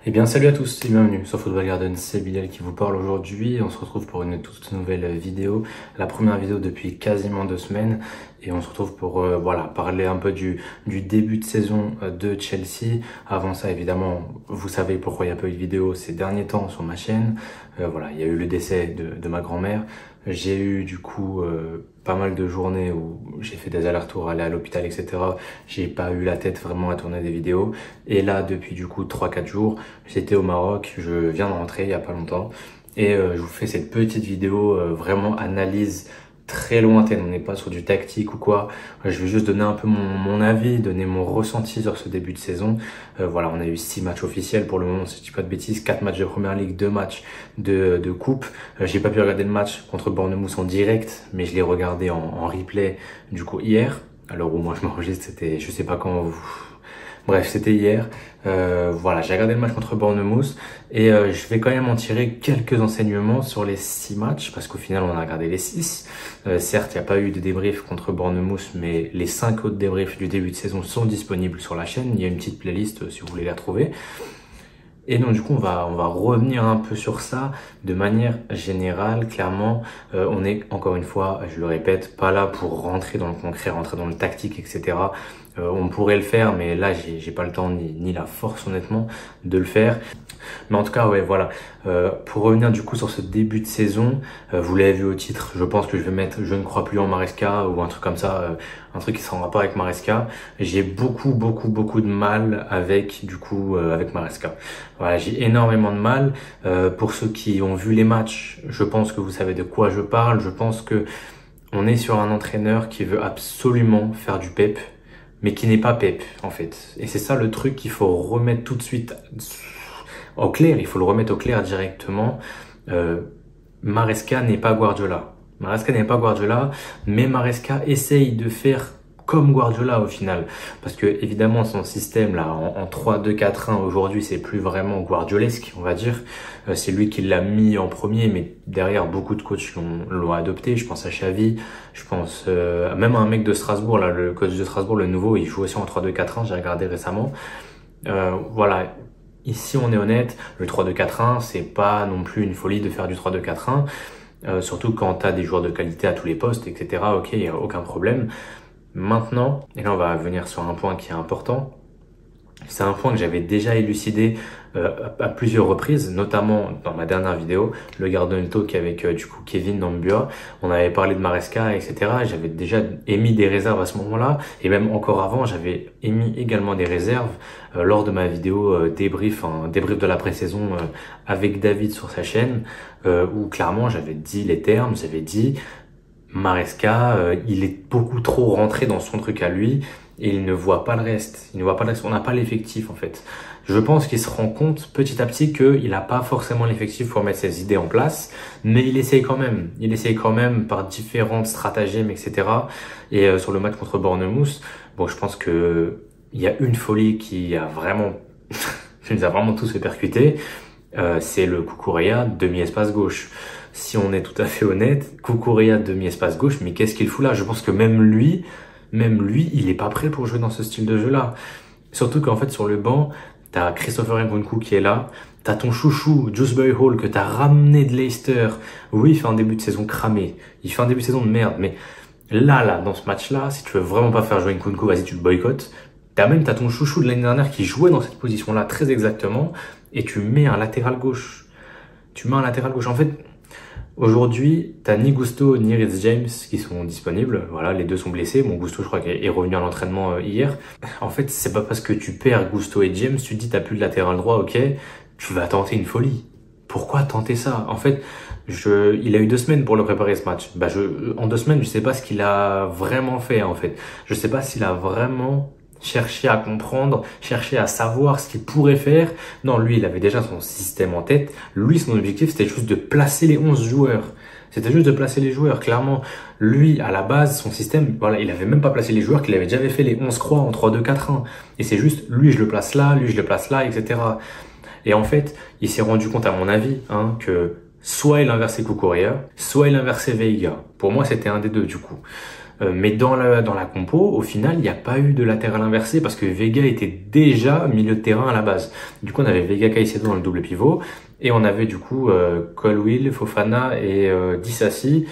Eh bien salut à tous et bienvenue sur Football Garden, c'est Bilal qui vous parle aujourd'hui. On se retrouve pour une toute nouvelle vidéo, la première vidéo depuis quasiment 2 semaines, et on se retrouve pour parler un peu du début de saison de Chelsea. Avant ça, évidemment, vous savez pourquoi il n'y a pas eu de vidéo ces derniers temps sur ma chaîne. Il y a eu le décès de ma grand-mère. J'ai eu du coup pas mal de journées où j'ai fait des allers-retours, aller à l'hôpital, etc. J'ai pas eu la tête vraiment à tourner des vidéos. Et là, depuis du coup 3-4 jours, j'étais au Maroc, je viens de rentrer il y a pas longtemps. Et je vous fais cette petite vidéo vraiment analyse très lointaine. On n'est pas sur du tactique ou quoi. Je vais juste donner un peu mon avis, donner mon ressenti sur ce début de saison. On a eu 6 matchs officiels pour le moment, si je dis pas de bêtises, 4 matchs de Première Ligue, 2 matchs de coupe. J'ai pas pu regarder le match contre Bournemouth en direct, mais je l'ai regardé en replay du coup hier. À l'heure où moi je m'enregistre, c'était, je sais pas quand bref, c'était hier. J'ai regardé le match contre Bournemouth et je vais quand même en tirer quelques enseignements sur les 6 matchs parce qu'au final, on a regardé les 6. Certes, il n'y a pas eu de débrief contre Bournemouth, mais les 5 autres débriefs du début de saison sont disponibles sur la chaîne. Il y a une petite playlist si vous voulez la trouver. Et donc du coup on va revenir un peu sur ça de manière générale. Clairement, on est encore une fois, je le répète, pas là pour rentrer dans le concret, rentrer dans le tactique, etc. On pourrait le faire, mais là j'ai pas le temps ni la force honnêtement de le faire. Mais en tout cas, pour revenir du coup sur ce début de saison, vous l'avez vu au titre, je pense que je vais mettre "Je ne crois plus en Maresca" ou un truc comme ça, un truc qui sera en rapport avec Maresca. J'ai beaucoup de mal avec Maresca. Voilà, j'ai énormément de mal. Pour ceux qui ont vu les matchs, je pense que vous savez de quoi je parle. Je pense que on est sur un entraîneur qui veut absolument faire du Pep, mais qui n'est pas Pep en fait. Et c'est ça le truc qu'il faut remettre tout de suite au clair. Il faut le remettre au clair directement. Maresca n'est pas Guardiola. Maresca n'est pas Guardiola, mais Maresca essaye de faire comme Guardiola au final. Parce que évidemment son système là en 3-2-4-1 aujourd'hui c'est plus vraiment guardiolesque on va dire. C'est lui qui l'a mis en premier, mais derrière beaucoup de coachs l'ont adopté. Je pense à Xavi, je pense même à un mec de Strasbourg là, le coach de Strasbourg, le nouveau, il joue aussi en 3-2-4-1, j'ai regardé récemment. Ici on est honnête, le 3-2-4-1 c'est pas non plus une folie de faire du 3-2-4-1, surtout quand tu as des joueurs de qualité à tous les postes, etc. Ok, il n'y a aucun problème. Maintenant, et là on va venir sur un point qui est important, c'est un point que j'avais déjà élucidé à plusieurs reprises, notamment dans ma dernière vidéo, le Garden Talk avec du coup Kevin Nambua. On avait parlé de Maresca, etc. J'avais déjà émis des réserves à ce moment-là, et même encore avant, j'avais émis également des réserves lors de ma vidéo débrief de la pré-saison avec David sur sa chaîne, où clairement j'avais dit les termes, j'avais dit Maresca, il est beaucoup trop rentré dans son truc à lui et il ne voit pas le reste. Il ne voit pas le reste. On n'a pas l'effectif en fait. Je pense qu'il se rend compte petit à petit qu'il n'a pas forcément l'effectif pour mettre ses idées en place, mais il essaye quand même. Il essaye quand même par différentes stratagèmes, etc. Et sur le match contre Bournemouth, bon, je pense que il y a une folie qui a vraiment, qui nous a vraiment tous fait percuter. C'est le Cucurella demi-espace gauche. Si on est tout à fait honnête, Cucurella demi-espace gauche, mais qu'est-ce qu'il fout là? Je pense que même lui, il est pas prêt pour jouer dans ce style de jeu-là. Surtout qu'en fait, sur le banc, t'as Christopher Nkunku qui est là, t'as ton chouchou, Dewsbury Hall, que t'as ramené de Leicester. Oui, il fait un début de saison cramé. Il fait un début de saison de merde, mais là, dans ce match-là, si tu veux vraiment pas faire jouer Nkunku, vas-y, tu le boycottes. T'as ton chouchou de l'année dernière qui jouait dans cette position-là très exactement, et tu mets un latéral gauche. En fait, aujourd'hui, t'as ni Gusto ni Reece James qui sont disponibles. Voilà, les deux sont blessés. Bon, Gusto, je crois qu'il est revenu à l'entraînement hier. En fait, c'est pas parce que tu perds Gusto et James, tu te dis t'as plus de latéral droit, ok, tu vas tenter une folie. Pourquoi tenter ça? En fait, il a eu 2 semaines pour le préparer ce match. En 2 semaines, je sais pas ce qu'il a vraiment fait en fait. Je sais pas s'il a vraiment chercher à comprendre, chercher à savoir ce qu'il pourrait faire. Non, lui, il avait déjà son système en tête. Lui, son objectif, c'était juste de placer les 11 joueurs. C'était juste de placer les joueurs. Clairement, lui, à la base, son système, voilà, il avait même pas placé les joueurs, qu'il avait déjà fait les 11 croix en 3-2-4-1. Et c'est juste, lui, je le place là, lui, je le place là, etc. Et en fait, il s'est rendu compte, à mon avis, que soit il inversait Cucurella, soit il inversait Veiga. Pour moi, c'était un des deux, du coup. Mais dans la compo, au final, il n'y a pas eu de latéral inversé parce que Vega était déjà milieu de terrain à la base. Du coup, on avait Vega Caicedo dans le double pivot et on avait du coup Colwill, Fofana et Disasi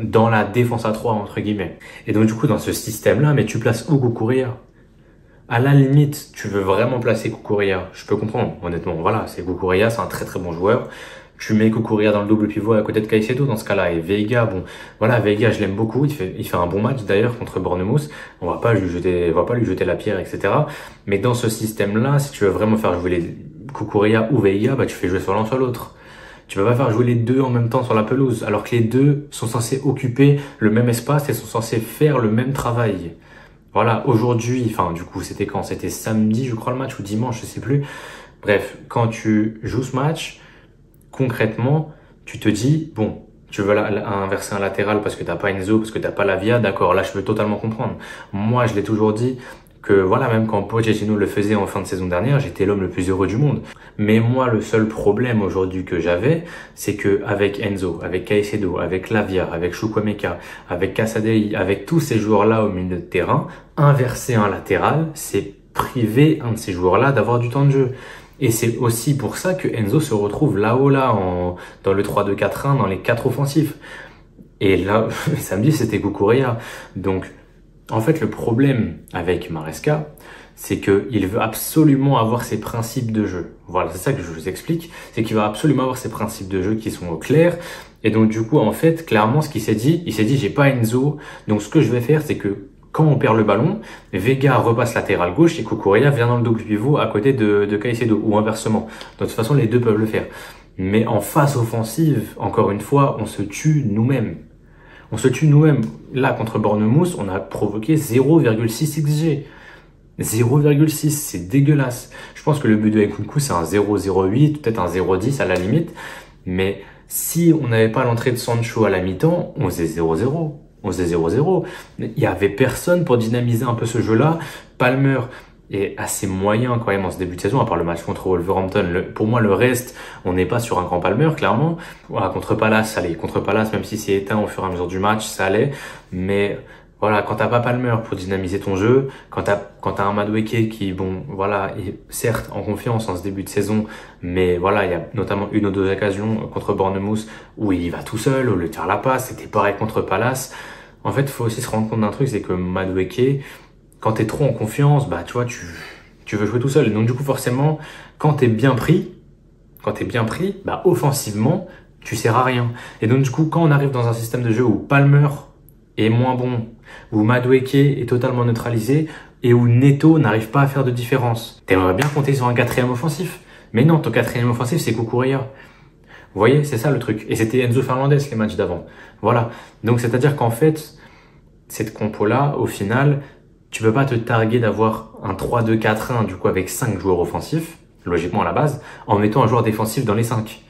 dans la défense à 3 entre guillemets. Et donc du coup, dans ce système-là, mais tu places où Cucurella? À la limite, tu veux vraiment placer Cucurella, je peux comprendre, honnêtement. Voilà, c'est Cucurella, c'est un très très bon joueur. Tu mets Cucurella dans le double pivot à côté de Caicedo dans ce cas-là. Et Veiga, bon, voilà, Veiga, je l'aime beaucoup. Il fait un bon match d'ailleurs contre Bournemouth. On va pas lui jeter la pierre, etc. Mais dans ce système-là, si tu veux vraiment faire jouer les Cucurella ou Veiga, bah, tu fais jouer soit l'un soit l'autre. Tu vas pas faire jouer les deux en même temps sur la pelouse, alors que les deux sont censés occuper le même espace et sont censés faire le même travail. Voilà, aujourd'hui, enfin, du coup, c'était quand? C'était samedi, je crois, le match, ou dimanche, je sais plus. Bref, quand tu joues ce match, concrètement, tu te dis, bon, tu veux inverser un latéral parce que t'as pas Enzo, parce que t'as pas Lavia, d'accord, là je peux totalement comprendre. Moi, je l'ai toujours dit que voilà, même quand Pochettino le faisait en fin de saison dernière, j'étais l'homme le plus heureux du monde. Mais moi, le seul problème aujourd'hui que j'avais, c'est que avec Enzo, avec Caicedo, avec Lavia, avec Chukwuemeka, avec Casadei, avec tous ces joueurs-là au milieu de terrain, inverser un latéral, c'est priver un de ces joueurs-là d'avoir du temps de jeu. Et c'est aussi pour ça que Enzo se retrouve là-haut, dans le 3-2-4-1, dans les 4 offensifs. Et là, samedi, c'était Cucurella. Donc, en fait, le problème avec Maresca, c'est qu'il veut absolument avoir ses principes de jeu. Voilà, c'est ça que je vous explique. C'est qu'il va absolument avoir ses principes de jeu qui sont clairs. Et donc, du coup, en fait, clairement, ce qu'il s'est dit, j'ai pas Enzo. Donc, ce que je vais faire, c'est que quand on perd le ballon, Vega repasse latéral gauche et Cucurella vient dans le double pivot à côté de Caicedo, ou inversement. De toute façon, les deux peuvent le faire. Mais en phase offensive, encore une fois, on se tue nous-mêmes. On se tue nous-mêmes. Là, contre Bournemouth, on a provoqué 0,6 XG. 0,6, c'est dégueulasse. Je pense que le but de Nkunku, c'est un 0,08, peut-être un 0,10 à la limite. Mais si on n'avait pas l'entrée de Sancho à la mi-temps, on faisait 0-0. On faisait 0-0. Il n'y avait personne pour dynamiser un peu ce jeu-là. Palmer est assez moyen quand même en ce début de saison, à part le match contre Wolverhampton. Pour moi, le reste, on n'est pas sur un grand Palmer, clairement. Voilà, contre Palace, ça allait. Contre Palace, même si c'est éteint au fur et à mesure du match, ça allait. Mais voilà, quand t'as pas Palmer pour dynamiser ton jeu, quand t'as un Madueke qui, bon, voilà, est certes en confiance en ce début de saison, mais voilà, il y a notamment une ou deux occasions contre Bournemouth où il va tout seul, où le tire la passe, c'était pareil contre Palace. En fait, il faut aussi se rendre compte d'un truc, c'est que Madueke, quand t'es trop en confiance, bah, tu vois, tu veux jouer tout seul. Donc, du coup, forcément, quand t'es bien pris, bah, offensivement, tu sers à rien. Et donc, du coup, quand on arrive dans un système de jeu où Palmer est moins bon, où Madueke est totalement neutralisé et où Neto n'arrive pas à faire de différence, t'aimerais bien compter sur un quatrième offensif. Mais non, ton quatrième offensif, c'est Cucurella. Vous voyez, c'est ça le truc. Et c'était Enzo Fernandez les matchs d'avant. Voilà. Donc, c'est-à-dire qu'en fait, cette compo-là, au final, tu peux pas te targuer d'avoir un 3-2-4-1, du coup, avec 5 joueurs offensifs, logiquement à la base, en mettant un joueur défensif dans les 5.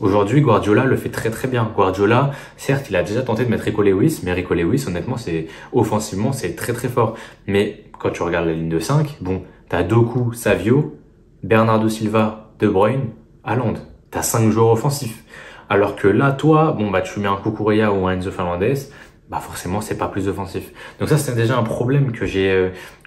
Aujourd'hui, Guardiola le fait très très bien. Guardiola, certes, il a déjà tenté de mettre Rico Lewis, mais Rico Lewis, honnêtement, offensivement, c'est très très fort. Mais quand tu regardes la ligne de 5, bon, t'as Doku, Savio, Bernardo Silva, De Bruyne, Haaland. T'as 5 joueurs offensifs. Alors que là, toi, bon, bah, tu mets un Cucurella ou un Enzo Fernandez, bah, forcément, c'est pas plus offensif. Donc ça, c'est déjà un problème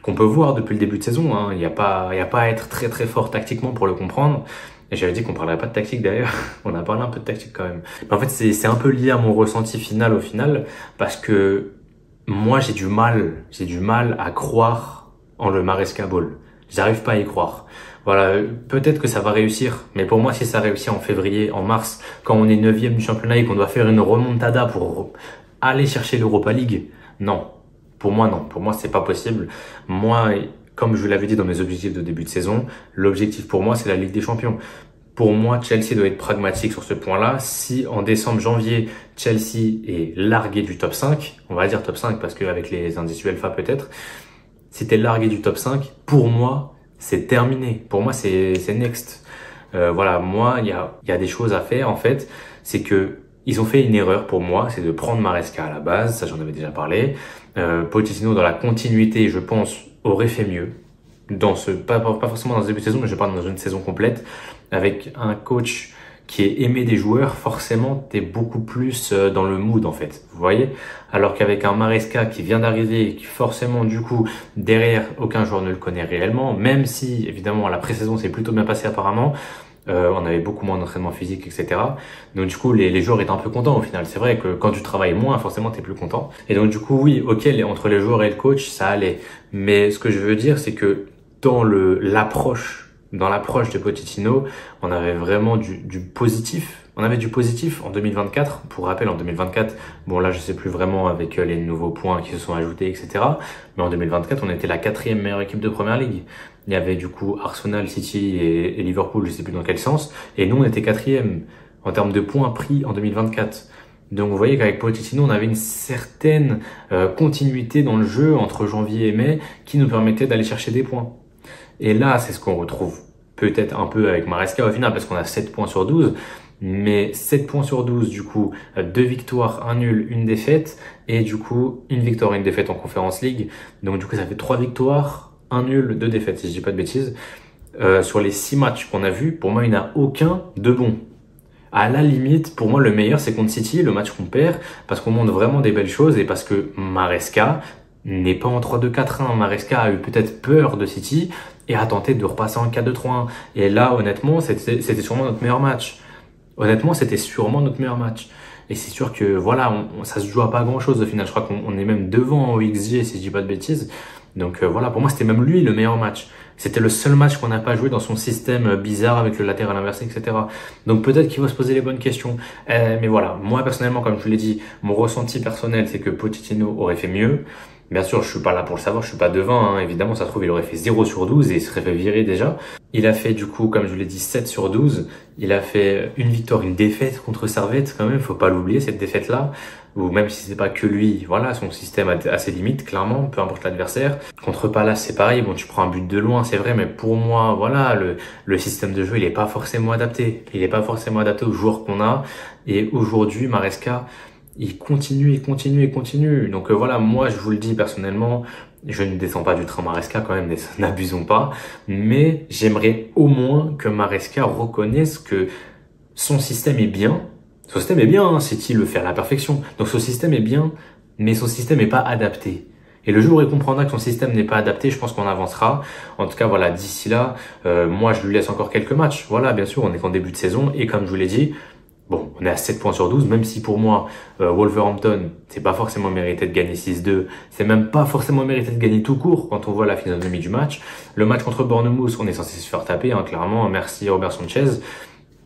qu'on peut voir depuis le début de saison, hein. Il y a pas à être très très fort tactiquement pour le comprendre. Et j'avais dit qu'on parlerait pas de tactique d'ailleurs. On a parlé un peu de tactique quand même. Mais en fait, c'est un peu lié à mon ressenti final au final, parce que moi, j'ai du mal à croire en le Maresca Ball. J'arrive pas à y croire. Voilà, peut-être que ça va réussir, mais pour moi, si ça réussit en février, en mars, quand on est 9e du championnat et qu'on doit faire une remontada pour aller chercher l'Europa League, non. Pour moi, non. Pour moi, c'est pas possible. Moi, comme je vous l'avais dit dans mes objectifs de début de saison, l'objectif pour moi, c'est la Ligue des Champions. Pour moi, Chelsea doit être pragmatique sur ce point-là. Si en décembre, janvier, Chelsea est largué du top 5, on va dire top 5 parce qu'avec les indices UEFA peut-être, si t'es largué du top 5, pour moi, c'est terminé. Pour moi, c'est next. Voilà, moi, il y a des choses à faire en fait. C'est que ils ont fait une erreur pour moi, c'est de prendre Maresca à la base, ça j'en avais déjà parlé. Pochettino dans la continuité, je pense, aurait fait mieux. Pas forcément dans ce début de saison, mais je parle dans une saison complète, avec un coach qui est aimé des joueurs, forcément, tu es beaucoup plus dans le mood, en fait. Vous voyez? Alors qu'avec un Maresca qui vient d'arriver, qui forcément, du coup, derrière, aucun joueur ne le connaît réellement, même si, évidemment, la pré-saison s'est plutôt bien passée apparemment, on avait beaucoup moins d'entraînement physique, etc. Donc du coup, les joueurs étaient un peu contents au final. C'est vrai que quand tu travailles moins, forcément, t'es plus content. Et donc du coup, oui, ok, entre les joueurs et le coach, ça allait. Mais ce que je veux dire, c'est que dans l'approche de Pochettino, on avait vraiment du positif. On avait du positif en 2024. Pour rappel, en 2024, bon là, je sais plus vraiment avec les nouveaux points qui se sont ajoutés, etc. Mais en 2024, on était la 4e meilleure équipe de Première Ligue. Il y avait du coup Arsenal, City et Liverpool, je sais plus dans quel sens. Et nous, on était 4e en termes de points pris en 2024. Donc vous voyez qu'avec Pochettino, on avait une certaine continuité dans le jeu entre janvier et mai qui nous permettait d'aller chercher des points. Et là, c'est ce qu'on retrouve peut-être un peu avec Maresca au final, parce qu'on a 7 points sur 12. Mais 7 points sur 12, du coup, 2 victoires, 1 nul, 1 défaite. Et du coup, 1 victoire et 1 défaite en Conference League. Donc du coup, ça fait 3 victoires, 1 nul, 2 défaites, si je dis pas de bêtises. Sur les 6 matchs qu'on a vus, pour moi, il n'y en a aucun de bon. À la limite, pour moi, le meilleur, c'est contre City, le match qu'on perd, parce qu'on montre vraiment des belles choses et parce que Maresca n'est pas en 3-2-4-1. Maresca a eu peut-être peur de City et a tenté de repasser en 4-2-3-1. Et là, honnêtement, c'était sûrement notre meilleur match. Honnêtement, c'était sûrement notre meilleur match. Et c'est sûr que voilà, ça se joue à pas grand-chose au final. Je crois qu'on est même devant au XG, si je dis pas de bêtises. Donc voilà, pour moi, c'était même lui le meilleur match. C'était le seul match qu'on n'a pas joué dans son système bizarre avec le latéral inversé, etc. Donc peut-être qu'il va se poser les bonnes questions. Mais voilà, moi personnellement, comme je vous l'ai dit, mon ressenti personnel, c'est que Pochettino aurait fait mieux. Bien sûr, je suis pas là pour le savoir, je suis pas devin, hein. Évidemment, ça se trouve, il aurait fait 0 sur 12 et il serait fait virer déjà. Il a fait, du coup, comme je vous l'ai dit, 7 sur 12. Il a fait une victoire, une défaite contre Servette, quand même. Faut pas l'oublier, cette défaite-là. Ou même si c'est pas que lui, voilà, son système a ses limites, clairement, peu importe l'adversaire. Contre Palace, c'est pareil. Bon, tu prends un but de loin, c'est vrai, mais pour moi, voilà, le système de jeu, il est pas forcément adapté. Il est pas forcément adapté aux joueurs qu'on a. Et aujourd'hui, Maresca, il continue. Donc voilà, moi je vous le dis personnellement, je ne descends pas du train Maresca quand même, n'abusons pas. Mais j'aimerais au moins que Maresca reconnaisse que son système est bien. Son système est bien, hein, City le fait à la perfection. Donc son système est bien, mais son système n'est pas adapté. Et le jour où il comprendra que son système n'est pas adapté, je pense qu'on avancera. En tout cas, voilà, d'ici là, moi je lui laisse encore quelques matchs. Voilà, bien sûr, on est qu'en début de saison et comme je vous l'ai dit, bon, on est à 7 points sur 12, même si pour moi, Wolverhampton, c'est pas forcément mérité de gagner 6-2. C'est même pas forcément mérité de gagner tout court quand on voit la physionomie du match. Le match contre Bournemouth, on est censé se faire taper, hein, clairement. Merci Robert Sanchez.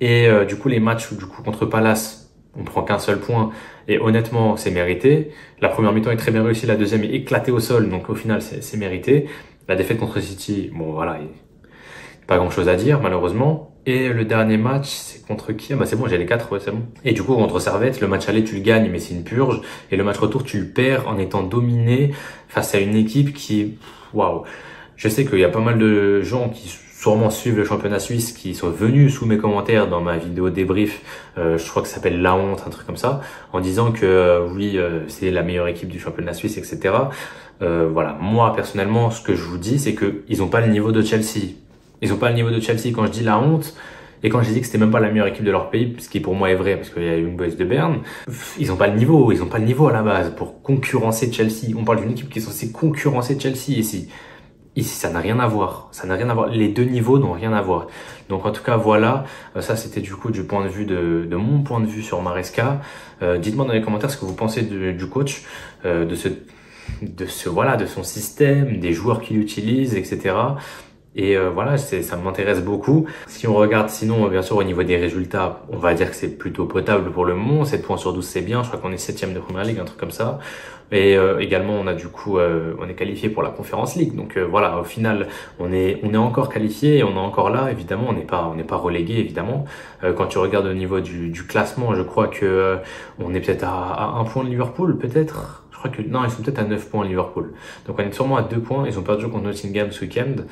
Et du coup, les matchs contre Palace, on prend qu'un seul point. Et honnêtement, c'est mérité. La première mi-temps est très bien réussie, la deuxième est éclatée au sol. Donc au final, c'est mérité. La défaite contre City, bon voilà, pas grand chose à dire, malheureusement. Et le dernier match, c'est contre qui? Ah bah c'est bon, j'ai les 4, ouais, c'est bon. Et du coup, contre Servette, le match aller, tu le gagnes, mais c'est une purge. Et le match retour, tu le perds en étant dominé face à une équipe qui est... Waouh. Je sais qu'il y a pas mal de gens qui sûrement suivent le championnat suisse, qui sont venus sous mes commentaires dans ma vidéo débrief, je crois que ça s'appelle La Honte, un truc comme ça, en disant que oui, c'est la meilleure équipe du championnat suisse, etc. Voilà, moi personnellement, ce que je vous dis, c'est que ils ont pas le niveau de Chelsea. Ils ont pas le niveau de Chelsea quand je dis La Honte. Et quand j'ai dit que c'était même pas la meilleure équipe de leur pays, ce qui pour moi est vrai, parce qu'il y a Young Boys de Berne, ils ont pas le niveau à la base pour concurrencer Chelsea. On parle d'une équipe qui est censée concurrencer Chelsea ici. Ici, ça n'a rien à voir. Ça n'a rien à voir. Les deux niveaux n'ont rien à voir. Donc, en tout cas, voilà. Ça, c'était du coup du point de vue de mon point de vue sur Maresca. Dites-moi dans les commentaires ce que vous pensez du coach, de son système, des joueurs qu'il utilise, etc. Et voilà, ça m'intéresse beaucoup. Si on regarde sinon, bien sûr, au niveau des résultats, on va dire que c'est plutôt potable pour le moment. 7 points sur 12, c'est bien. Je crois qu'on est 7e de Première Ligue, un truc comme ça. Et également, on a du coup, on est qualifié pour la Conference League. Donc voilà, au final, on est encore qualifié et on est encore là. Évidemment, on n'est pas relégué, évidemment. Quand tu regardes au niveau du classement, je crois que on est peut-être à 1 point de Liverpool, peut-être. Je crois que non, ils sont peut-être à 9 points Liverpool. Donc on est sûrement à 2 points. Ils ont perdu contre Nottingham ce week-end.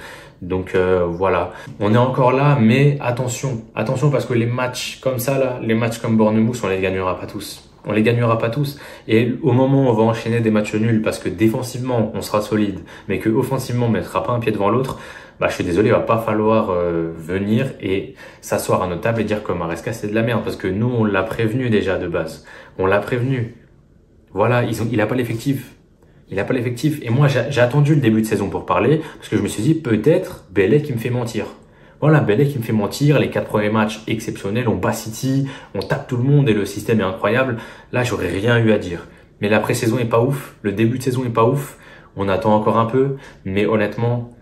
Donc voilà, on est encore là, mais attention parce que les matchs comme ça là, les matchs comme Bournemouth, on les gagnera pas tous. On les gagnera pas tous. Et au moment où on va enchaîner des matchs nuls, parce que défensivement on sera solide, mais que offensivement on mettra pas un pied devant l'autre, bah, je suis désolé, il va pas falloir venir et s'asseoir à nos tables et dire que Maresca c'est de la merde parce que nous on l'a prévenu déjà de base. On l'a prévenu. Voilà, il a pas l'effectif. Il a pas l'effectif. Et moi j'ai attendu le début de saison pour parler parce que je me suis dit peut-être Bellet qui me fait mentir. Voilà, Bellet qui me fait mentir. Les 4 premiers matchs exceptionnels, on bat City, on tape tout le monde et le système est incroyable. Là, j'aurais rien eu à dire. Mais la pré-saison est pas ouf. Le début de saison est pas ouf. On attend encore un peu. Mais honnêtement,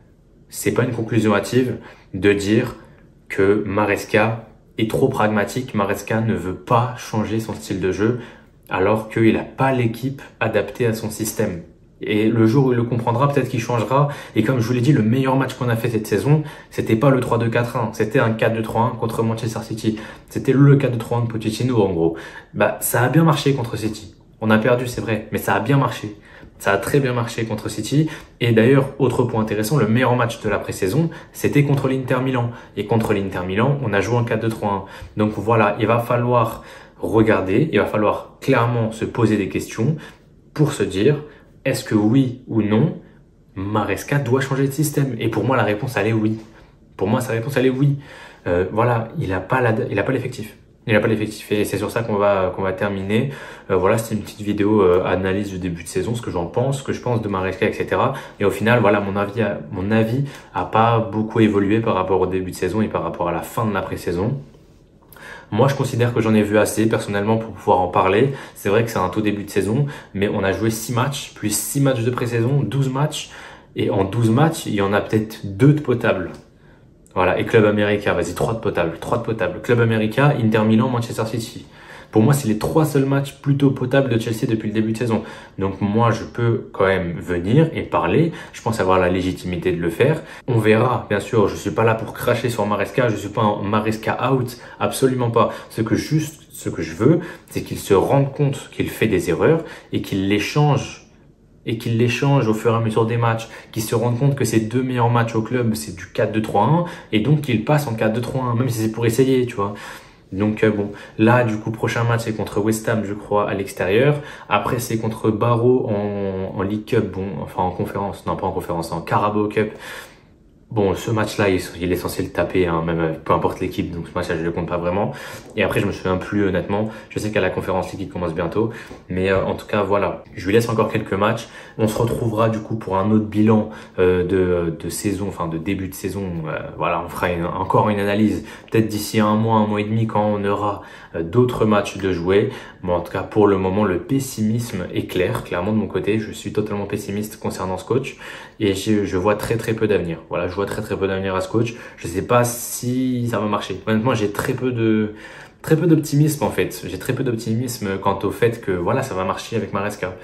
c'est pas une conclusion hâtive de dire que Maresca est trop pragmatique. Maresca ne veut pas changer son style de jeu alors qu'il n'a pas l'équipe adaptée à son système. Et le jour où il le comprendra, peut-être qu'il changera. Et comme je vous l'ai dit, le meilleur match qu'on a fait cette saison, c'était pas le 3-2-4-1, c'était un 4-2-3-1 contre Manchester City. C'était le 4-2-3-1 de Pochettino en gros. Bah, ça a bien marché contre City. On a perdu, c'est vrai, mais ça a bien marché. Ça a très bien marché contre City. Et d'ailleurs, autre point intéressant, le meilleur match de la pré-saison, c'était contre l'Inter Milan. Et contre l'Inter Milan, on a joué en 4-2-3-1. Donc voilà, il va falloir regarder, il va falloir clairement se poser des questions pour se dire, est-ce que oui ou non, Maresca doit changer de système? Et pour moi, la réponse, elle est oui. Pour moi, sa réponse, elle est oui. Voilà, il n'a pas l'effectif. Il n'a pas l'effectif et c'est sur ça qu'on va terminer. Voilà, c'était une petite vidéo analyse du début de saison, ce que j'en pense, ce que je pense de Maresca, etc. Et au final, voilà, mon avis a pas beaucoup évolué par rapport au début de saison et par rapport à la fin de la pré-saison. Moi, je considère que j'en ai vu assez personnellement pour pouvoir en parler. C'est vrai que c'est un tout début de saison, mais on a joué 6 matchs, plus 6 matchs de pré-saison, 12 matchs. Et en 12 matchs, il y en a peut-être 2 de potables. Voilà, et Club America, vas-y, 3 de potables, 3 de potables. Club America, Inter Milan, Manchester City. Pour moi, c'est les 3 seuls matchs plutôt potables de Chelsea depuis le début de saison. Donc moi, je peux quand même venir et parler. Je pense avoir la légitimité de le faire. On verra, bien sûr, je suis pas là pour cracher sur Maresca. Je suis pas un Maresca out, absolument pas. Ce que je veux, c'est qu'il se rende compte qu'il fait des erreurs et qu'il les change. Et qu'il les change au fur et à mesure des matchs, qu'il se rende compte que ses 2 meilleurs matchs au club, c'est du 4-2-3-1, et donc qu'il passe en 4-2-3-1, même si c'est pour essayer, tu vois. Donc bon, là du coup prochain match c'est contre West Ham je crois à l'extérieur. Après c'est contre Barrow en League Cup, bon enfin en conférence, non pas en conférence, en Carabao Cup. Bon, ce match-là, il est censé le taper, hein, même peu importe l'équipe, donc ce match-là, je ne le compte pas vraiment. Et après, je me souviens plus, honnêtement. Je sais qu'à la conférence League, il commence bientôt. Mais en tout cas, voilà. Je lui laisse encore quelques matchs. On se retrouvera du coup pour un autre bilan de saison, enfin de début de saison. Voilà, on fera encore une analyse, peut-être d'ici un mois et demi, quand on aura d'autres matchs de jouer. Bon, en tout cas, pour le moment, le pessimisme est clair. Clairement, de mon côté, je suis totalement pessimiste concernant ce coach. Et je vois très peu d'avenir. Voilà, je vois très peu d'avenir à ce coach. Je sais pas si ça va marcher. Honnêtement, j'ai très peu d'optimisme en fait. J'ai très peu d'optimisme quant au fait que voilà, ça va marcher avec Maresca.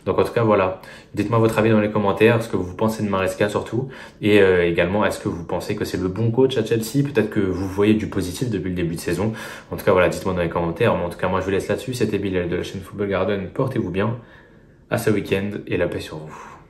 Donc en tout cas voilà, dites-moi votre avis dans les commentaires, ce que vous pensez de Maresca surtout, et également est-ce que vous pensez que c'est le bon coach à Chelsea, peut-être que vous voyez du positif depuis le début de saison. En tout cas voilà, dites-moi dans les commentaires, mais en tout cas moi je vous laisse là-dessus, c'était Bilal de la chaîne Football Garden, portez-vous bien, à ce week-end et la paix sur vous.